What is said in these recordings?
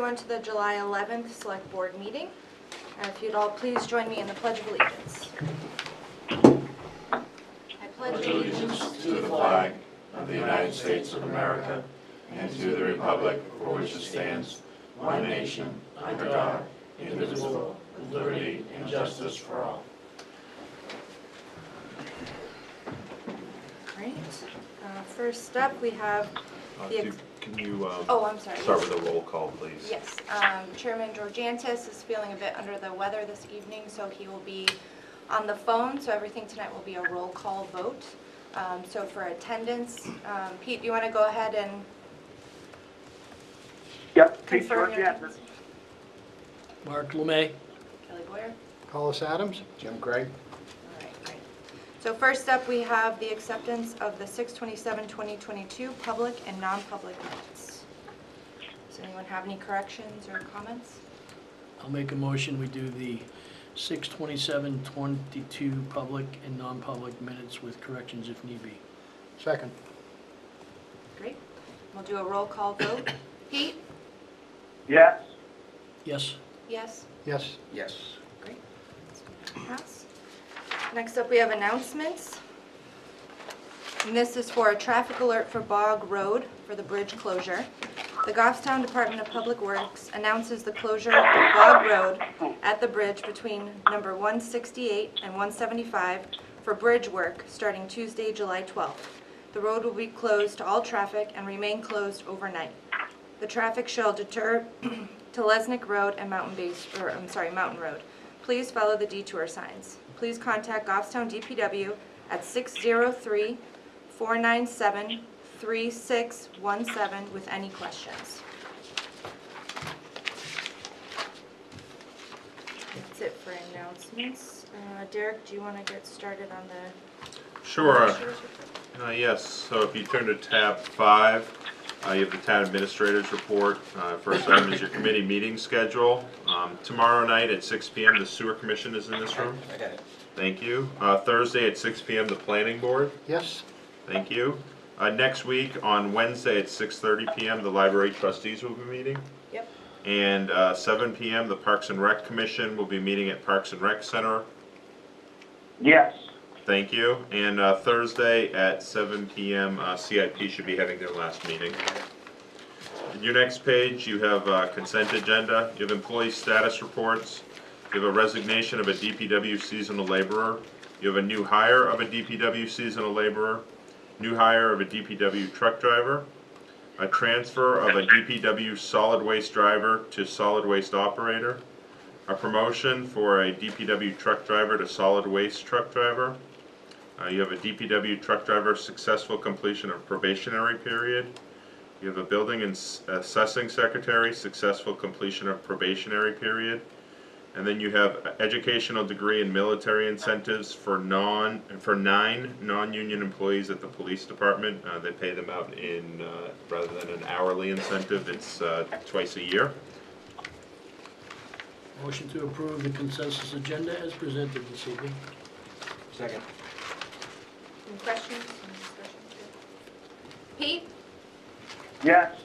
everyone to the July 11th Select Board meeting. If you'd all please join me in the Pledge of Allegiance. I pledge allegiance to the flag of the United States of America and to the republic for which it stands, one nation, under God, indivisible, with liberty and justice for all. Great. First up, we have the... Can you I'm sorry. start with a roll call, please? Yes. Chairman Georgiantis is feeling a bit under the weather this evening, so he will be on the phone, so everything tonight will be a roll call vote. So for attendance, Pete, do you want to go ahead and Yep, Pete confirm your Georgiantis. attendance? Mark Lemay. Kelly Boyer? Hollis Adams. Jim Craig. All right, great. So first up, we have the acceptance of the 6/27/2022 public and non-public minutes. Does anyone have any corrections or comments? I'll make a motion, we do the 6/27/22 public and non-public minutes with corrections if need be. Second. Great. We'll do a roll call vote. Pete? Yes. Yes. Yes? Yes. Yes. Great. That's going to pass. Next up, we have announcements. And this is for a traffic alert for Bog Road for the bridge closure. The Goffstown Department of Public Works announces the closure of Bog Road at the bridge between number 168 and 175 for bridge work starting Tuesday, July 12th. The road will be closed to all traffic and remain closed overnight. The traffic shall deter to Lesnick Road and Mountain Road. Please follow the detour signs. Please contact Goffstown DPW at 603-497-3617 with any questions. That's it for announcements. Derek, do you want to get started on the... Sure. Yes, so if you turn to tab 5, you have the town administrator's report. First item is your committee meeting schedule. Tomorrow night at 6 p.m. the sewer commission is in this room. I got it. Thank you. Thursday at 6 p.m. the planning board. Yes. Thank you. Next week on Wednesday at 6:30 p.m. the library trustees will be meeting. Yep. And 7 p.m. the Parks and Rec Commission will be meeting at Parks and Rec Center. Yes. Thank you. And Thursday at 7 p.m. CIP should be having their last meeting. In your next page, you have consent agenda. You have employee status reports. You have a resignation of a DPW seasonal laborer. You have a new hire of a DPW seasonal laborer. New hire of a DPW truck driver. A transfer of a DPW solid waste driver to solid waste operator. A promotion for a DPW truck driver to solid waste truck driver. You have a DPW truck driver successful completion of probationary period. You have a building and assessing secretary successful completion of probationary period. And then you have educational degree and military incentives for 9 non-union employees at the police department. They pay them out in rather than an hourly incentive, it's twice a year. Motion to approve the consensus agenda as presented this evening. Second. Any questions? Any discussion? Pete? Yes.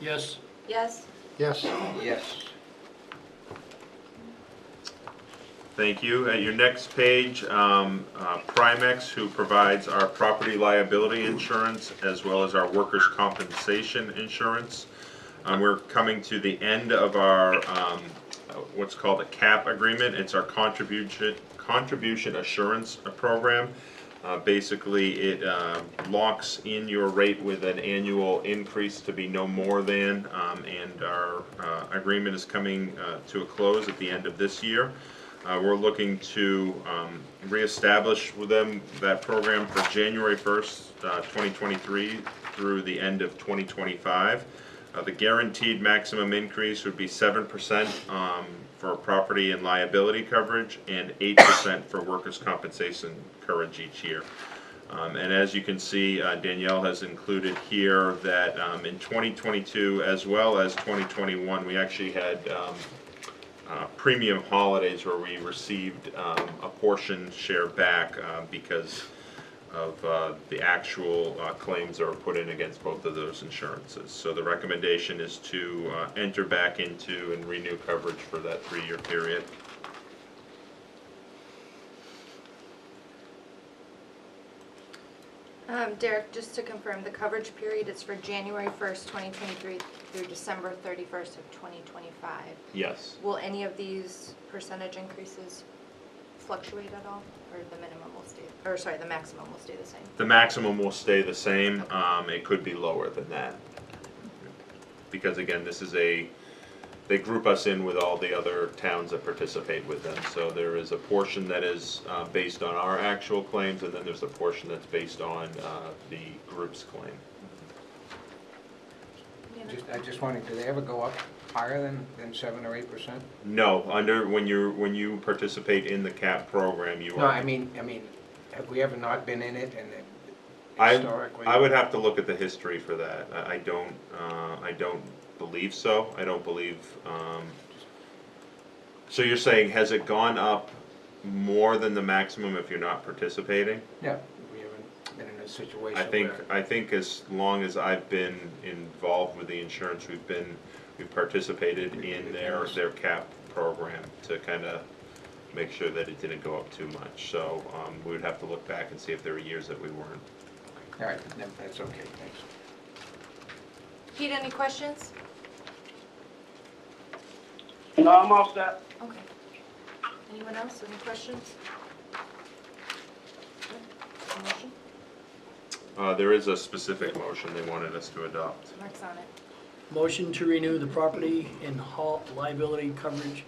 Yes. Yes? Yes. Yes. Thank you. At your next page, Primex, who provides our property liability insurance as well as our workers' compensation insurance. We're coming to the end of our what's called a CAP agreement. It's our contribution assurance program. Basically, it locks in your rate with an annual increase to be no more than, and our agreement is coming to a close at the end of this year. We're looking to reestablish with them that program for January 1st, 2023 through the end of 2025. The guaranteed maximum increase would be 7% for property and liability coverage and 8% for workers' compensation coverage each year. And as you can see, Danielle has included here that in 2022 as well as 2021, we actually had premium holidays where we received a portion share back because the actual claims that were put in against both of those insurances. So the recommendation is to enter back into and renew coverage for that 3-year period. Derek, just to confirm, the coverage period is for January 1st, 2023 through December 31st of 2025. Yes. Will any of these percentage increases fluctuate at all, or the minimum will stay, or sorry, the maximum will stay the same? The maximum will stay the same. It could be lower than that. Because again, this is they group us in with all the other towns that participate with them. So there is a portion that is based on our actual claims, and then there's a portion that's based on the group's claim. I just wondering, do they ever go up higher than 7 or 8%? No, when you participate in the CAP program, you are. No, I mean, have we ever not been in it and historically? I would have to look at the history for that. I don't believe so. I don't believe, so you're saying, has it gone up more than the maximum if you're not participating? Yeah, we haven't been in a situation where... I think as long as I've been involved with the insurance, we've participated in their CAP program to kind of make sure that it didn't go up too much. So we would have to look back and see if there were years that we weren't. All right, that's okay, thanks. Pete, any questions? No, I'm all set. Okay. Anyone else, any questions? A motion? There is a specific motion they wanted us to adopt. Mark's on it. Motion to renew the property and liability coverage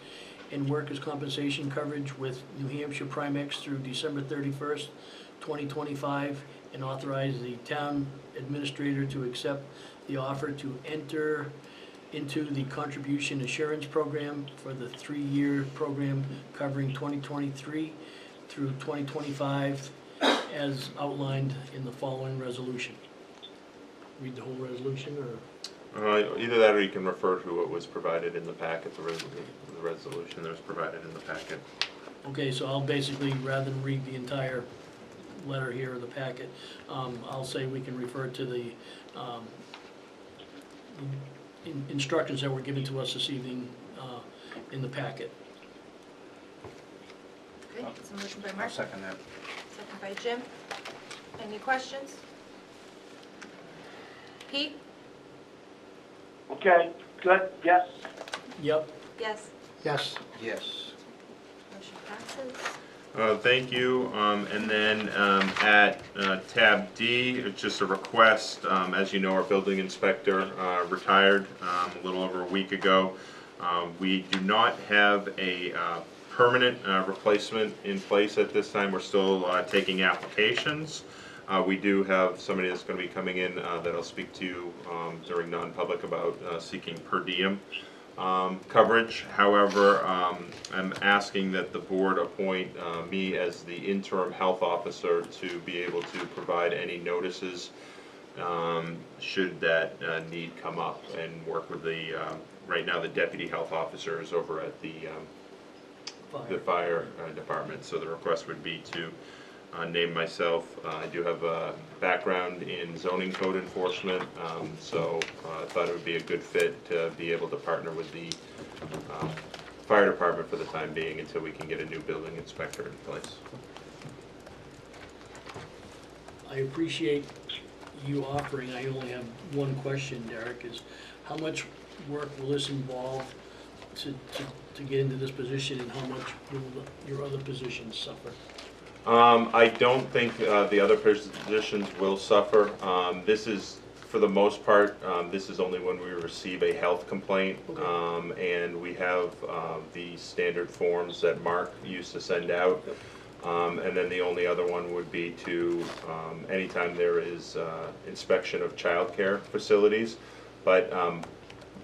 and workers' compensation coverage with New Hampshire Primex through December 31st, 2025, and authorize the town administrator to accept the offer to enter into the contribution assurance program for the 3-year program covering 2023 through 2025 as outlined in the following resolution. Read the whole resolution, or? Either that or you can refer to what was provided in the packet, the resolution that was provided in the packet. Okay, so I'll basically, rather than read the entire letter here or the packet, I'll say we can refer to the instructions that were given to us this evening in the packet. Okay, it's a motion by I'll Mark, second that. second by Jim. Any questions? Pete? Okay, good, yes. Yep. Yes. Yes. Yes. Motion passes. Thank you. And then at tab D, it's just a request. As you know, our building inspector retired a little over a week ago. We do not have a permanent replacement in place at this time. We're still taking applications. We do have somebody that's going to be coming in that I'll speak to during non-public about seeking per diem coverage. However, I'm asking that the board appoint me as the interim health officer to be able to provide any notices should that need come up, and work with the, right now the deputy health officer is over at the fire department. So the request would be to name myself. I do have a background in zoning code enforcement, so I thought it would be a good fit to be able to partner with the fire department for the time being until we can get a new building inspector in place. I appreciate you offering. I only have one question, Derek, is how much work will this involve to get into this position, and how much will your other positions suffer? I don't think the other positions will suffer. This is, for the most part, this is only when we receive a health complaint. Okay. And we have the standard forms that Mark used to send out. And then the only other one would be to, anytime there is inspection of childcare facilities. But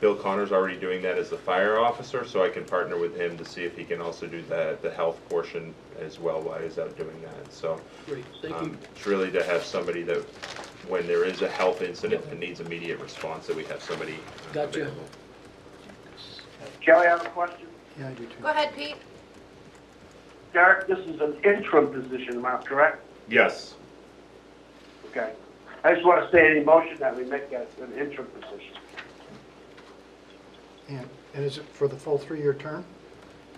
Bill Connor's already doing that as the fire officer, so I can partner with him to see if he can also do the health portion as well while he's out doing that. So Great, thank you. it's really to have somebody that, when there is a health incident that needs immediate response, that we have somebody Gotcha. available. Kelly, I have a question. Yeah, I do too. Go ahead, Pete. Derek, this is an interim position, am I correct? Yes. Okay. I just want to say in the motion that we make that an interim position. And is it for the full 3-year term?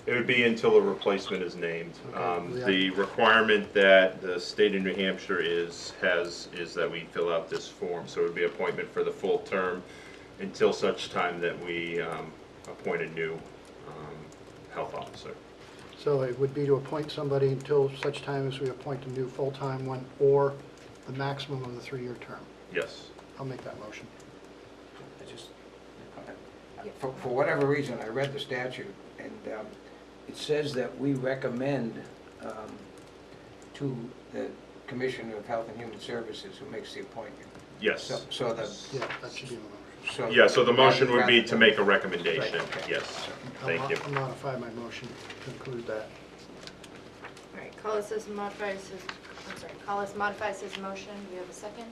It would be until a replacement is named. Okay. The requirement that the state of New Hampshire is that we fill out this form. So it would be appointment for the full term until such time that we appoint a new health officer. So it would be to appoint somebody until such time as we appoint a new full-time one, or the maximum of the 3-year term. Yes. I'll make that motion. I just, for whatever reason, I read the statute, and it says that we recommend to the Commissioner of Health and Human Services who makes the appointment. Yes. So the, Yeah, that should be in the motion. Yeah, so the motion would be rather to than- make a recommendation. Right, okay. Yes. Thank you. I'll modify my motion to include that. All right, Collis modifies his motion. Do we have a second?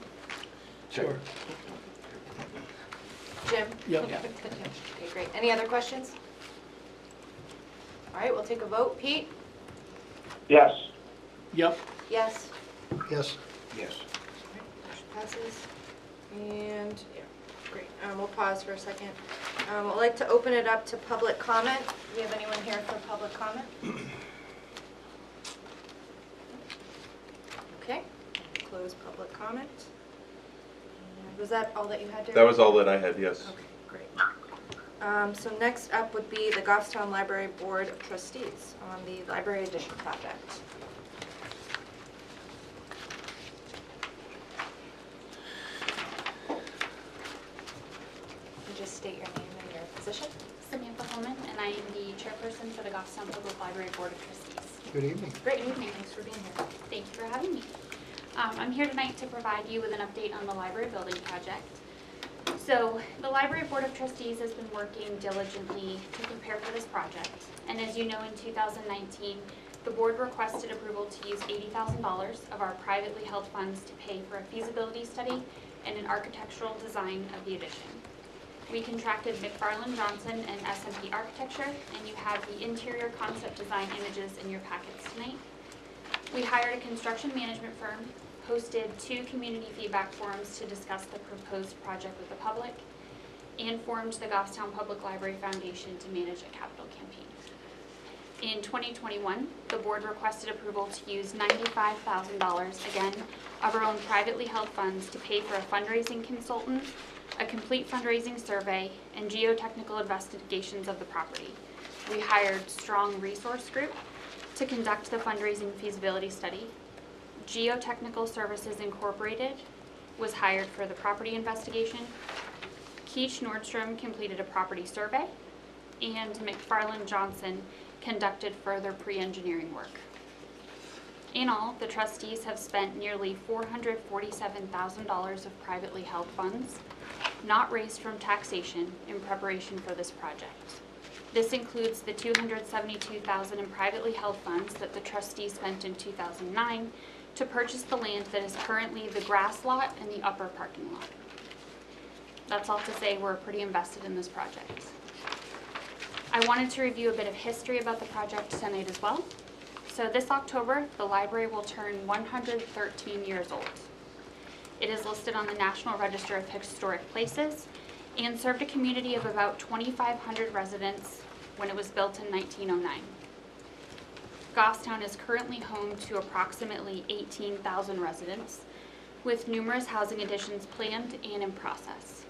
Sure. Jim? Yep. Okay, great. Any other questions? All right, we'll take a vote. Pete? Yes. Yep. Yes. Yes, yes. All right, motion passes. And, yeah, great. We'll pause for a second. I'd like to open it up to public comment. Do we have anyone here for public comment? Okay, close public comment. And was that all that you had, Derek? That was all that I had, yes. Okay, great. So next up would be the Goffstown Library Board of Trustees on the Library Addition project. You just state your name and your position. Samantha Holman, and I am the chairperson for the Goffstown Public Library Board of Trustees. good evening. Great evening, thanks for being here. Thank you for having me. I'm here tonight to provide you with an update on the library building project. So, the Library Board of Trustees has been working diligently to prepare for this project. And as you know, in 2019, the board requested approval to use $80,000 of our privately held funds to pay for a feasibility study and an architectural design of the addition. We contracted McFarland Johnson and S&P Architecture, and you have the interior concept design images in your packets tonight. We hired a construction management firm, hosted 2 community feedback forums to discuss the proposed project with the public, and formed the Goffstown Public Library Foundation to manage a capital campaign. In 2021, the board requested approval to use $95,000, again, of our own privately held funds to pay for a fundraising consultant, a complete fundraising survey, and geotechnical investigations of the property. We hired Strong Resource Group to conduct the fundraising feasibility study. Geotechnical Services Incorporated was hired for the property investigation. Keach Nordstrom completed a property survey, and McFarland Johnson conducted further pre-engineering work. In all, the trustees have spent nearly $447,000 of privately held funds, not raised from taxation, in preparation for this project. This includes the $272,000 in privately held funds that the trustees spent in 2009 to purchase the land that is currently the grass lot and the upper parking lot. That's all to say we're pretty invested in this project. I wanted to review a bit of history about the project tonight as well. So this October, the library will turn 113 years old. It is listed on the National Register of Historic Places and served a community of about 2,500 residents when it was built in 1909. Goffstown is currently home to approximately 18,000 residents, with numerous housing additions planned and in process.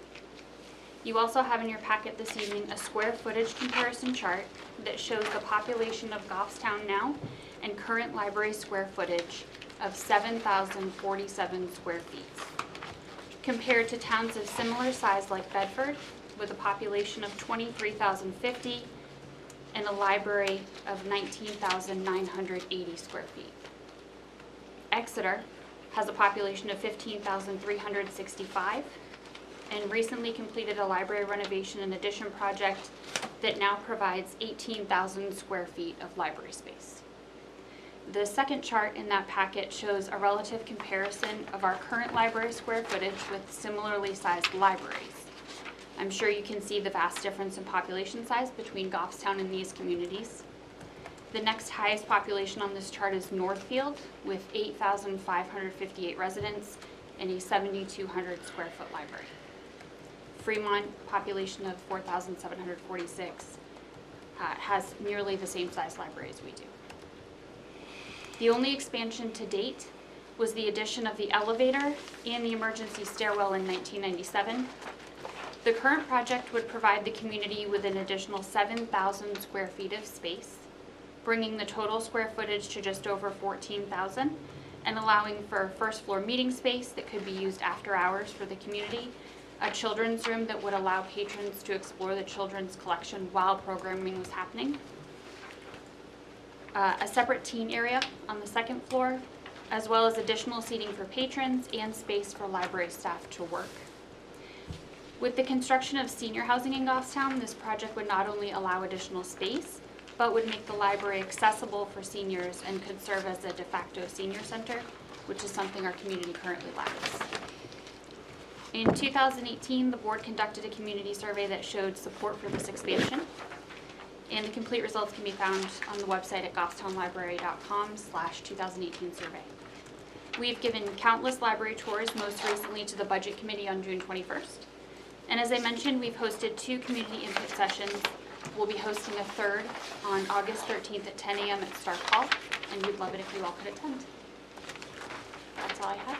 You also have in your packet this evening a square footage comparison chart that shows the population of Goffstown now and current library square footage of 7,047 square feet. Compared to towns of similar size like Bedford, with a population of 23,050 and a library of 19,980 square feet. Exeter has a population of 15,365 and recently completed a library renovation and addition project that now provides 18,000 square feet of library space. The second chart in that packet shows a relative comparison of our current library square footage with similarly sized libraries. I'm sure you can see the vast difference in population size between Goffstown and these communities. The next highest population on this chart is Northfield with 8,558 residents in a 7,200 square foot library. Fremont, population of 4,746, has nearly the same size library as we do. The only expansion to date was the addition of the elevator and the emergency stairwell in 1997. The current project would provide the community with an additional 7,000 square feet of space, bringing the total square footage to just over 14,000 and allowing for a first floor meeting space that could be used after hours for the community, a children's room that would allow patrons to explore the children's collection while programming was happening, a separate teen area on the second floor, as well as additional seating for patrons and space for library staff to work. With the construction of senior housing in Goffstown, this project would not only allow additional space, but would make the library accessible for seniors and could serve as a de facto senior center, which is something our community currently lacks. In 2018, the board conducted a community survey that showed support for this expansion, and the complete results can be found on the website at goffstownlibrary.com/2018 survey. We've given countless library tours, most recently to the Budget Committee on June 21st. And as I mentioned, we've hosted 2 community input sessions. We'll be hosting a third on August 13th at 10 a.m. at Stark Hall, and we'd love it if you all could attend. That's all I have.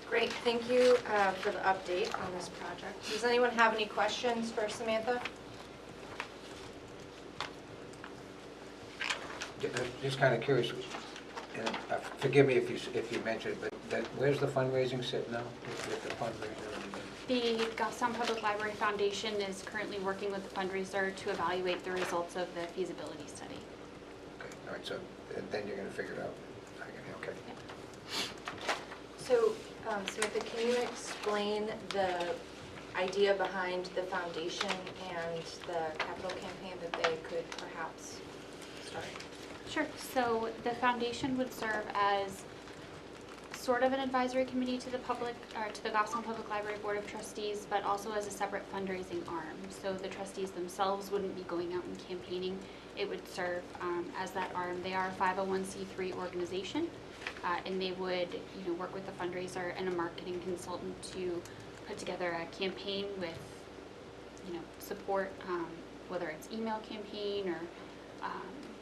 Great, thank you for the update on this project. Does anyone have any questions for Samantha? Just kind of curious, and forgive me if you mentioned, but where's the fundraising sit now? With the fundraiser? The Goffstown Public Library Foundation is currently working with the fundraiser to evaluate the results of the feasibility study. Okay, all right, so then you're going to figure it out. Okay. So, Samantha, can you explain the idea behind the foundation and the capital campaign that they could perhaps start? Sure. So the foundation would serve as sort of an advisory committee to the public, or to the Goffstown Public Library Board of Trustees, but also as a separate fundraising arm. So the trustees themselves wouldn't be going out and campaigning. It would serve as that arm. They are a 501c3 organization, and they would, work with the fundraiser and a marketing consultant to put together a campaign with, support, whether it's email campaign or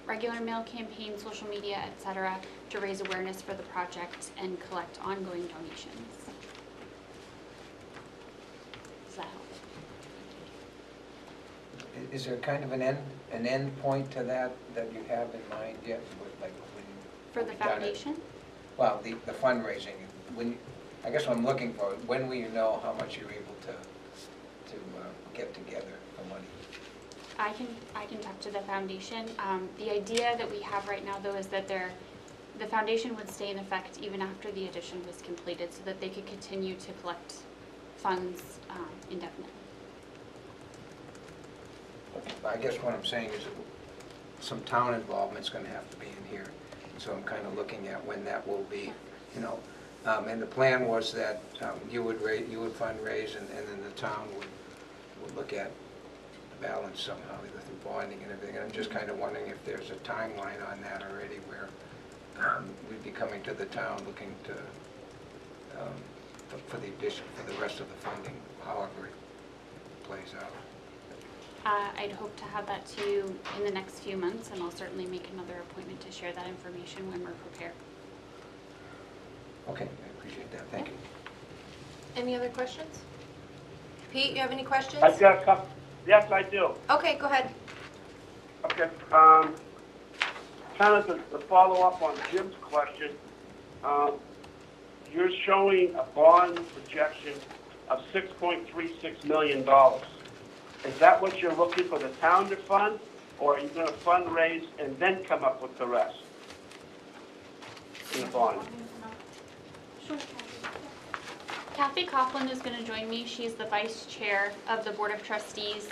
regular mail campaign, social media, etc., to raise awareness for the project and collect ongoing donations. Does that help? Is there kind of an end point to that you have in mind yet? Like For the foundation? Well, the fundraising. I guess what I'm looking for, when will you know how much you're able to get together for money? I can talk to the foundation. The idea that we have right now, though, is that the foundation would stay in effect even after the addition was completed, so that they could continue to collect funds indefinitely. I guess what I'm saying is that some town involvement's going to have to be in here. So I'm kind of looking at when that will be, and the plan was that you would fundraise, and then the town would look at the balance somehow, either through bonding and everything. And I'm just kind of wondering if there's a timeline on that already, where we'd be coming to the town looking to for the addition, for the rest of the funding, however it plays out. I'd hope to have that to you in the next few months, and I'll certainly make another appointment to share that information when we're prepared. Okay, I appreciate that. Thank you. Any other questions? Pete, you have any questions? I've got a couple. Yes, I do. Okay, go ahead. Okay. Kind of to follow up on Jim's question, you're showing a bond projection of $6.36 million. Is that what you're looking for the town to fund, or are you going to fundraise and then come up with the rest in the bond? Sure. Kathy Coughlin is going to join me. She's the vice chair of the Board of Trustees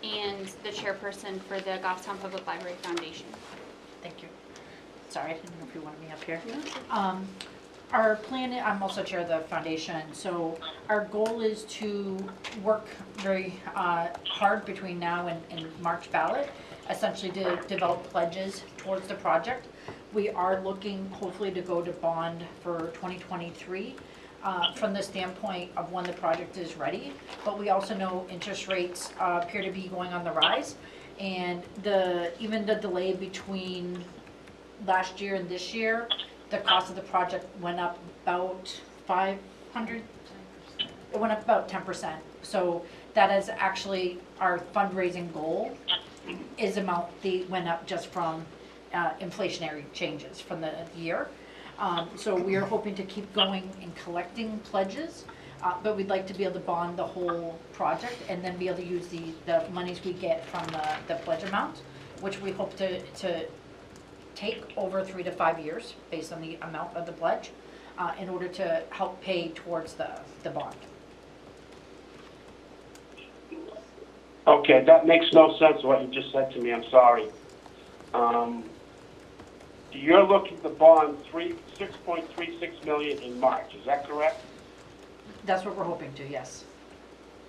and the chairperson for the Goffstown Public Library Foundation. Thank you. Sorry, I didn't know if you wanted me up here. Our plan, I'm also chair of the foundation, so our goal is to work very hard between now and March ballot, essentially to develop pledges towards the project. We are looking hopefully to go to bond for 2023 from the standpoint of when the project is ready. But we also know interest rates appear to be going on the rise. And even the delay between last year and this year, the cost of the project went up about 500, it went up about 10%. So that is actually our fundraising goal, is amount that went up just from inflationary changes from the year. So we are hoping to keep going and collecting pledges, but we'd like to be able to bond the whole project and then be able to use the monies we get from the pledge amount, which we hope to take over 3 to 5 years based on the amount of the pledge, in order to help pay towards the bond. Okay, that makes no sense what you just said to me, I'm sorry. You're looking to bond $6.36 million in March, is that correct? That's what we're hoping to, yes.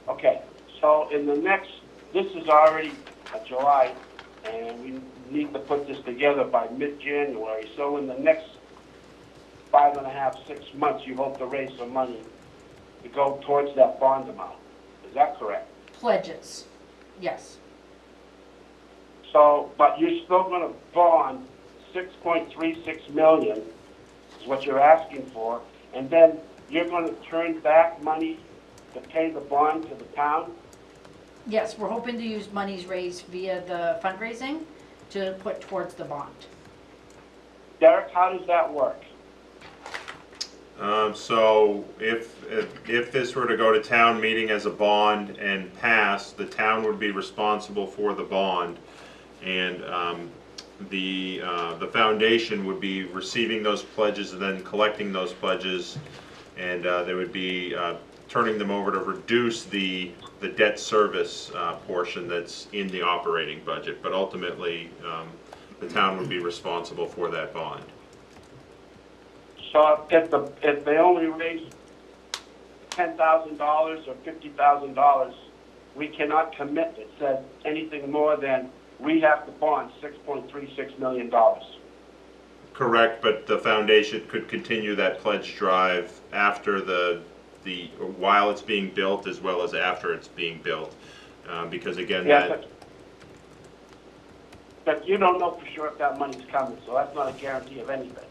Okay, so in the next, this is already July, and we need to put this together by mid-January. So in the next 5.5, 6 months, you hope to raise some money to go towards that bond amount. Is that correct? Pledges, yes. So, but you're still going to bond $6.36 million, is what you're asking for, and then you're going to turn back money to pay the bond to the town? Yes, we're hoping to use monies raised via the fundraising to put towards the bond. Derek, how does that work? So if this were to go to town meeting as a bond and pass, the town would be responsible for the bond. And the foundation would be receiving those pledges and then collecting those pledges. And they would be turning them over to reduce the debt service portion that's in the operating budget. But ultimately, the town would be responsible for that bond. So if they only raise $10,000 or $50,000, we cannot commit, it says, anything more than we have to bond $6.36 million. Correct, but the foundation could continue that pledge drive after while it's being built as well as after it's being built. Because again, Yeah, but you don't know for sure if that money's coming, so that's not a guarantee of anything.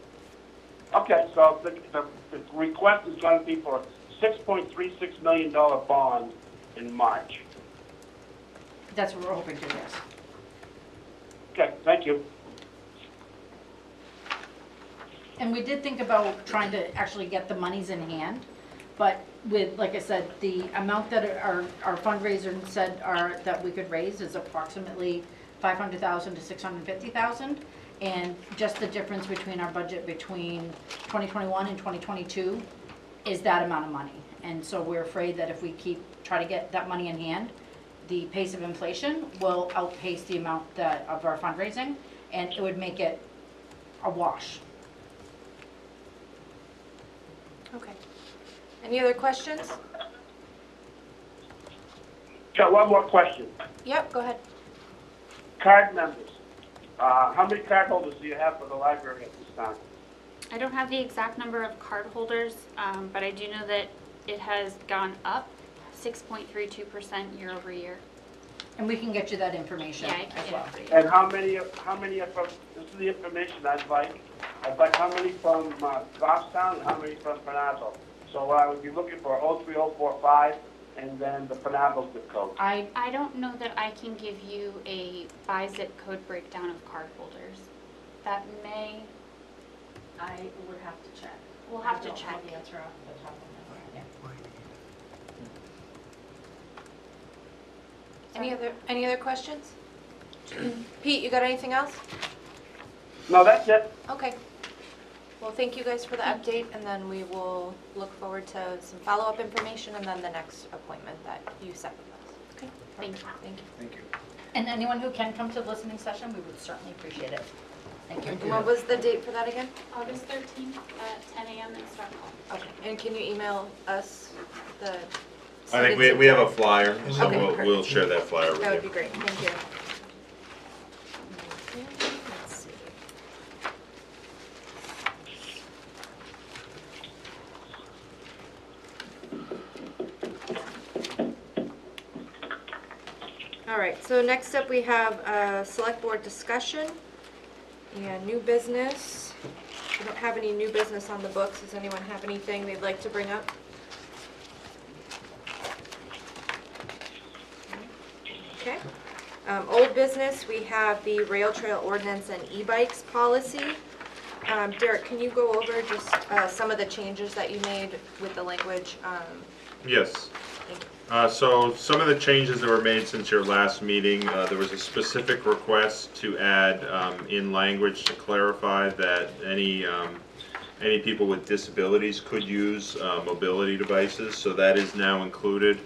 Okay, so the request is going to be for a $6.36 million bond in March. That's what we're hoping to, yes. Okay, thank you. And we did think about trying to actually get the monies in hand, but with, like I said, the amount that our fundraiser said that we could raise is approximately $500,000 to $650,000. And just the difference between our budget between 2021 and 2022 is that amount of money. And so we're afraid that if we try to get that money in hand, the pace of inflation will outpace the amount of our fundraising, and it would make it a wash. Okay. Any other questions? Got one more question. Yep, go ahead. Card members. How many card holders do you have for the library at this time? I don't have the exact number of card holders, but I do know that it has gone up 6.32% year over year. And we can get you that information Yeah, I can as get well. Uh, it for you. And how many are from, this is the information I'd like how many from Goffstown and how many from Penazzo? So I would be looking for 03045 and then the Penazzo zip code. I don't know that I can give you a by zip code breakdown of card holders. That may, I would have to check. we'll have to I don't check. have the answer off the top of my head. Any other questions? Pete, you got anything else? No, that's it. Okay. Well, thank you guys for the update, and then we will look forward to some follow-up information and then the next appointment that you set with us. Okay? Thank you. Thank you. Thank you. And anyone who can come to the listening session, we would certainly appreciate it. Thank you. And what was the date for that again? August 13th at 10 a.m. in Stockholm. Okay. And can you email us the? I think we have a flyer, so Okay, we'll share that flyer with you. That would be great. Thank you. Let's see. All right, so next up we have select board discussion and new business. We don't have any new business on the books. Does anyone have anything they'd like to bring up? Okay. Old business, we have the rail trail ordinance and e-bikes policy. Derek, can you go over just some of the changes that you made with the language? Yes. Thank you. So some of the changes that were made since your last meeting, there was a specific request to add in language to clarify that any people with disabilities could use mobility devices, so that is now included.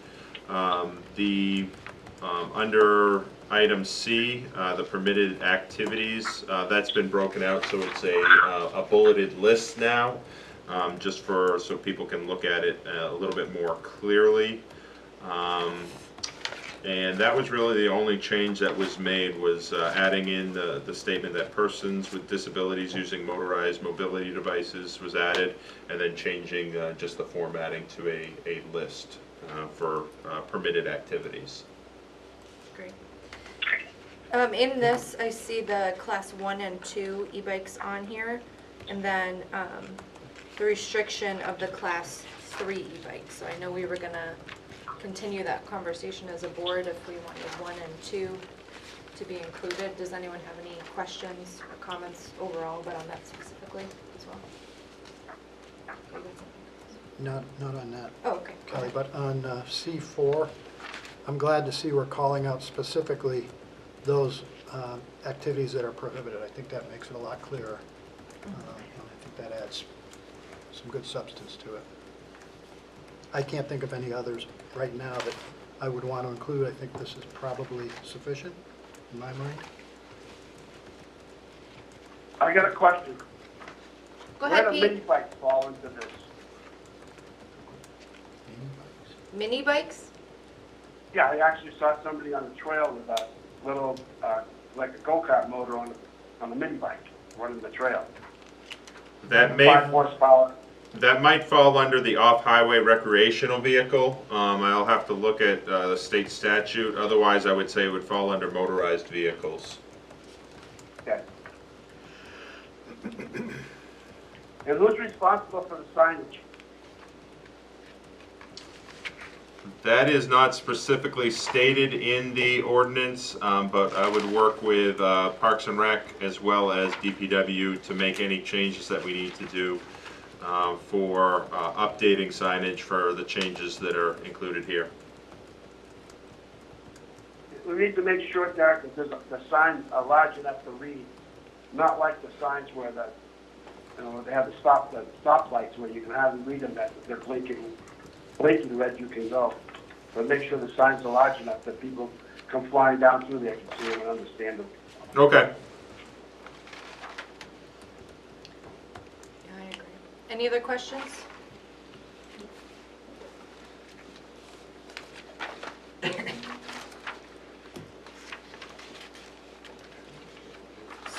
Under item C, the permitted activities, that's been broken out, so it's a bulleted list now, just so people can look at it a little bit more clearly. And that was really the only change that was made, was adding in the statement that persons with disabilities using motorized mobility devices was added, and then changing just the formatting to a list for permitted activities. Great. In this, I see the class 1 and 2 e-bikes on here, and then the restriction of the class 3 e-bikes. So I know we were gonna continue that conversation as a board if we wanted 1 and 2 to be included. Does anyone have any questions or comments overall, but on that specifically as well? Not on that, Oh, okay. Kelly, but on C4, I'm glad to see we're calling out specifically those activities that are prohibited. I think that makes it a lot clearer. And I think that adds some good substance to it. I can't think of any others right now that I would want to include. I think this is probably sufficient in my mind. I got a question. Go ahead, Where do Pete. mini bikes fall into this? Mini bikes? Yeah, I actually saw somebody on the trail with a little, like a go-kart motor on a mini bike running the trail. That 5 horsepower. That might fall under the off-highway recreational vehicle. I'll have to look at the state statute. Otherwise, I would say it would fall under motorized vehicles. Okay. And who's responsible for the signage? That is not specifically stated in the ordinance, but I would work with Parks and Rec as well as DPW to make any changes that we need to do for updating signage for the changes that are included here. We need to make sure, Derek, that the signs are large enough to read, not like the signs where they have the stoplights where you can hardly read them, that they're blinking red, you can go. But make sure the signs are large enough that people come flying down through there, can see them and understand them. Okay. Yeah, I agree. Any other questions?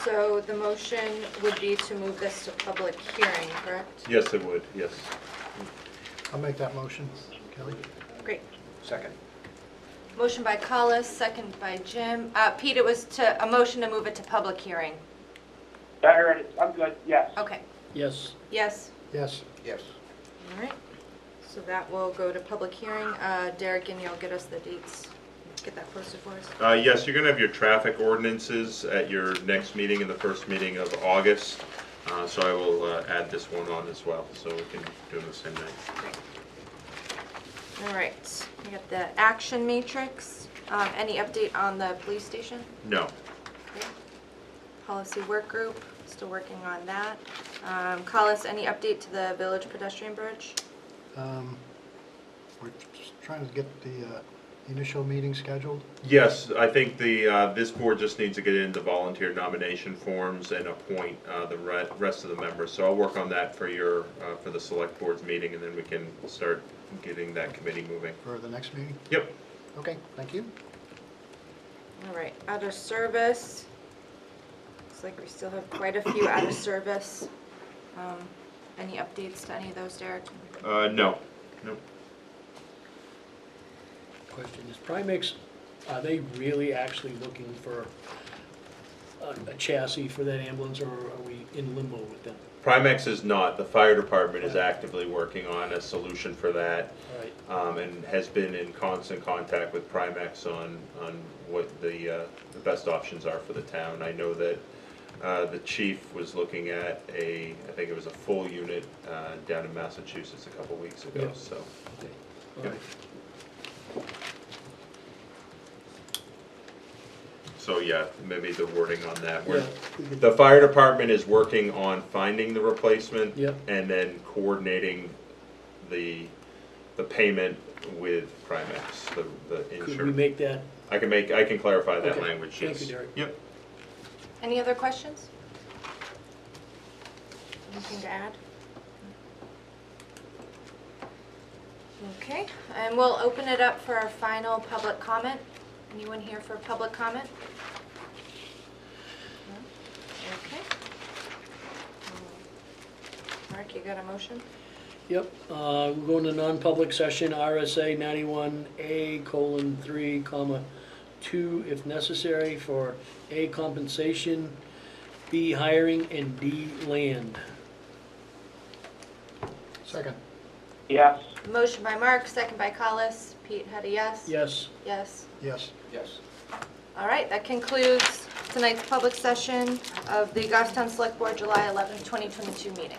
So the motion would be to move this to public hearing, correct? Yes, it would, yes. I'll make that motion, Kelly. Great. Second. Motion by Collis, second by Jim. Pete, it was a motion to move it to public hearing. I heard it, I'm good, yes. Okay. Yes. Yes? Yes. Yes. All right. So that will go to public hearing. Derek, and you'll get us the dates. Get that posted for us. Yes, you're going to have your traffic ordinances at your next meeting, in the first meeting of August. So I will add this one on as well, so we can do them the same night. Great. All right. We got the action matrix. Any update on the police station? No. Okay. Policy work group, still working on that. Collis, any update to the village pedestrian bridge? We're just trying to get the initial meeting scheduled. Yes, I think this board just needs to get into volunteer nomination forms and appoint the rest of the members. So I'll work on that for the select board's meeting, and then we can start getting that committee moving. For the next meeting? Yep. Okay, thank you. All right, out of service. Looks like we still have quite a few out of service. Any updates to any of those, Derek? No. Nope. Question, is Primex Are they really actually looking for a chassis for that ambulance, or are we in limbo with them? Primex is not. The fire department is actively working on a solution for that, All right, and has been in constant contact with Primex on what the best options are for the town. I know that the chief was looking at I think it was a full unit down in Massachusetts a couple weeks ago, Yeah. so. all right. So yeah, maybe the wording on that. Yeah, we could- The fire department is working on finding the replacement. Yep. And then coordinating the payment with Primex, the Could we insurance. make that, I can clarify that Okay. language, yes. Thank you, Derek. Yep. Any other questions? Anything to add? Okay, and we'll open it up for our final public comment. Anyone here for public comment? No? Okay. Mark, you got a motion? yep, we're going to non-public session, RSA 91A:3, if necessary, for A, compensation, B, hiring, and D, land. Second. Yes. Motion by Mark, second by Collis. Pete had a yes? Yes. Yes. Yes. Yes. All right, that concludes tonight's public session of the Goffstown Select Board July 11th, 2022 meeting.